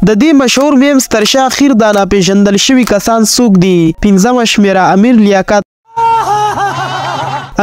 د دې مشهور میمز تر شا اخیر دا ناپېژندل شوي کسان څوک دي؟ 5مه شمېره امیر لیاقت.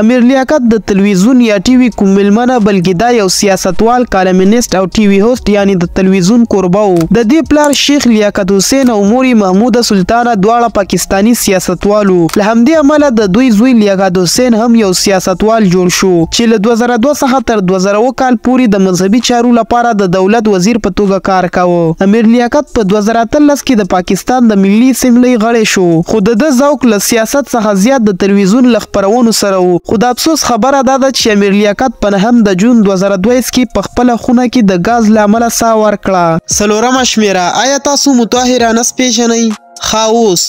امیر لیاقت د تلویزیون یا ټي وي کوم مېلمه نه بلکې دا یو سیاستوال، کالمنیسټ او ټي وي هوسټ یعنی د تلویزیون کوربه و. د دې پلار شیخ لیاقت حسین او مور یې محموده سلطانه دواړه پاکستاني سیاستوال وو. له همدې امله د دوی زوی لیاقت حسین هم یو سیاستوال جوړ شو چې له 2002 څخه تر 2000 کال پورې د مذهبي چارو لپاره د دولت وزیر په توګه کار کاوه. امیر لیاقت په 2013 کې د پاکستان د ملي اسمبلی غړی شو، خو د ده ذوق له سیاست څخه زیات د تلویزیون له خپرونو سره و. خو د افسوس خبره دا ده چې امیر لیاقت په 9 د جون 2022 کې په خپله خونه کې د ګاز له امله ساه ورکړه. 4مه شمېره آیا تاسو مطهر انس پیژنئ؟ ښه اوس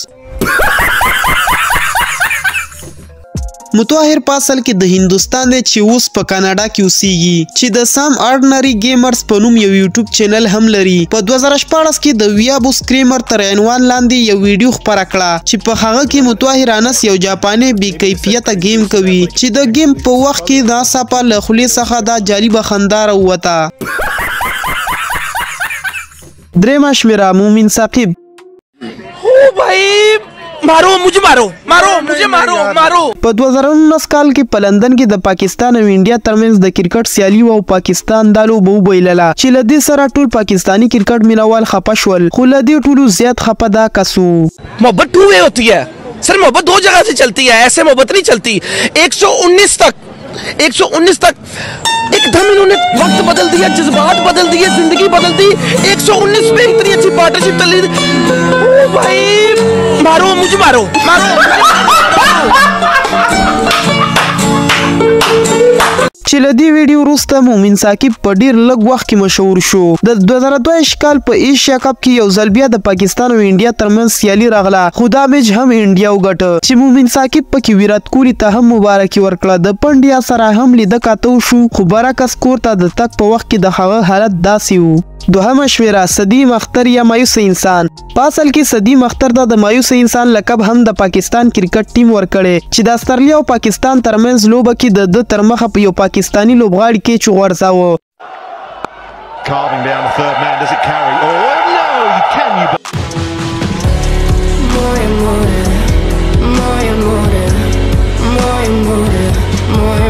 مطهر په اصل کې د هندوستان دی چې اوس په کاناډا کې اوسیږي، چې د سام آرډنري گیمرز په نوم یو یوټیوب چینل هم لري. په 2014 کې د ویابو سکریمر تر عنوان لاندې یو ویډیو خپره کړه چې په هغه کې مطهر انس یو جاپاني بې کیفیته گیم کوي چې د گیم په وخت کې ناڅاپه له خولې څخه دا جالبه خندا راووته. 3مه شمېره مومن ثاقب. مارو مجھے مارو مارو مجھے مارو مارو. په 2019 کال کې په لندن کې د پاکستان او انډیا ترمنځ د کرکټ سیالي او پاکستان دا لوبه وبایلله چې له دې سره ټول پاکستانی کرکټ مینوال خفه شول، خو له دې ټولو زیات خفه دا کس و. محبت ٹو وے ہوتی ہے سر، محبت 2 جگہ سے چلتی ہے، ایسے محبت نہیں چلتی. 119 تک ایک دم انہوں نے وقت بدل دیا، جذبات بدل دیے، زندگی بدل دی. 119 میں اتنی اچھی پارٹنرشپ چل رہی تھی. بھائی مارو مجھے مارو چې له دې ویډیو وروسته مومن ثاقب په ډیر لږ وخت کې مشهور شو. د 2022 کال په ایشیا کپ کې یو ځل بیا د پاکستان او انډیا ترمنځ سیالي راغله، خو دا میچ هم انډیا وګټه چې مومن ثاقب پکې ویرات کوهلي ته هم مبارکي ورکړه. د پنډیا سره هم لیده کاته وشو، خو برعکس کور ته د تګ په وخت کې د هغه حالت داسې و. 2مه شمېره صدیم اختر یا مایوس انسان. په اصل کې صدیم اختر ته د مایوس انسان لقب هم د پاکستان کرکټ ټیم ورکړی چې د استرالیا او پاکستان ترمنځ لوبه کې د تر مخه په یو پاکستانی لوبغاړي کې چغورځاوه.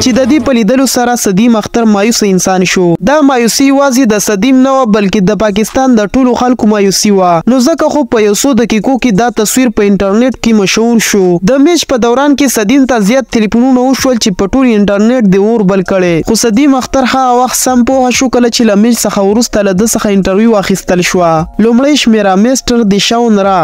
چې د دې په لیدلو سره صدیم اختر مایوس انسان شو. دا مایوسي یوازې د صدیم نه وه بلکې د پاکستان د ټولو خلکو مایوسي وه، نو ځکه خو په 100 دقیقو کې دا تصویر په انټرنیټ کې مشهور شو. د میچ په دوران کې صدیم ته زیات تلیفونونه وشول چې په ټول انټرنیټ د اور بل کړی، خو صدیم اختر هغه وخت سم پوهه شو کله چې له میچ څخه وروسته له ده څخه انټرویو واخیستل شوه. لومړۍ شمېره میسټر دیشاون را.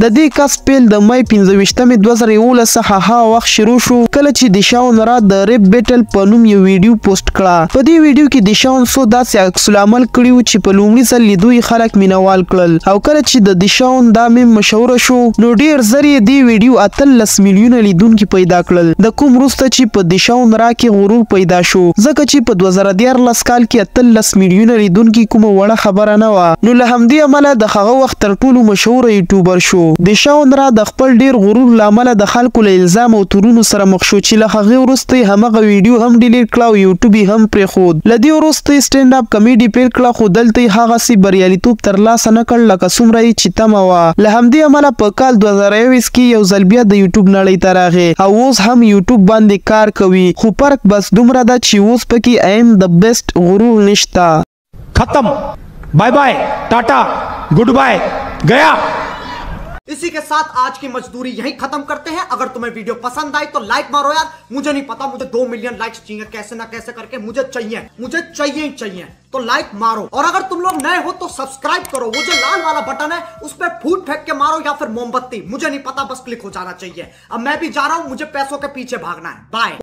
د دې کس پیل د مای 25 2011 څخه هغه وخت شروع شو کله چې دیشاون را د ریپ بیټل په نوم یو ویډیو پوسټ کړه. په دې ویډیو کې دیشاون څو داسې عکس العمل کړي وو چې په لومړي ځل لیدو یې خلک مینوال کړل، او کله چې د دیشاون دا میم مشهوره شو نو ډیر زر یې دې ویډیو 18 میلیونه لیدونکي پیدا کړل، د کوم وروسته چې په دیشاون را کې غرور پیدا شو، ځکه چې په 2014 کال کې 18 میلیونه لیدونکي کومه وړه خبره نه وه. نو له همدې امله د هغه وخت تر ټولو مشهوره یوټیوبر شو. دیشاون را د خپل ډیر غرور له امله د خلکو له الزام او تورونو سره مخ شو چې له هغې وروسته یې همغه ویډیو هم ډیلیټ کړه او یوټیوب یې هم پرېښود. له دې وروسته یې سټینډ اپ کمیډي پیل کړه، خو دلته یې هغسې بریالیتوب ترلاسه نه کړ لکه څومره یې چې تمه وه. له همدې امله په کال 2021 کې یو ځل بیا د یوټیوب نړۍ ته راغی او اوس هم یوټیوب باندې کار کوي، خو فرق بس دومره ده چې اوس پکې ایم د بیسټ غرور نشته. ختم، bye bye, tata, good bye, गया। इसी के साथ आज की मजदूरी यहीं खत्म करते हैं। अगर तुम्हें वीडियो पसंद आई तो लाइक मारो यार, मुझे नहीं पता, मुझे 2 मिलियन लाइक्स चाहिए, कैसे ना कैसे करके मुझे चाहिए ही चाहिए, तो लाइक मारो। और अगर तुम लोग नए हो तो सब्सक्राइब करो, वो जो लाल वाला बटन है उस पर फूट फेंक के मारो या फिर मोमबत्ती, मुझे नहीं पता, बस क्लिक हो जाना चाहिए। अब मैं भी जा रहा हूं, मुझे पैसों के पीछे भागना है। बाय।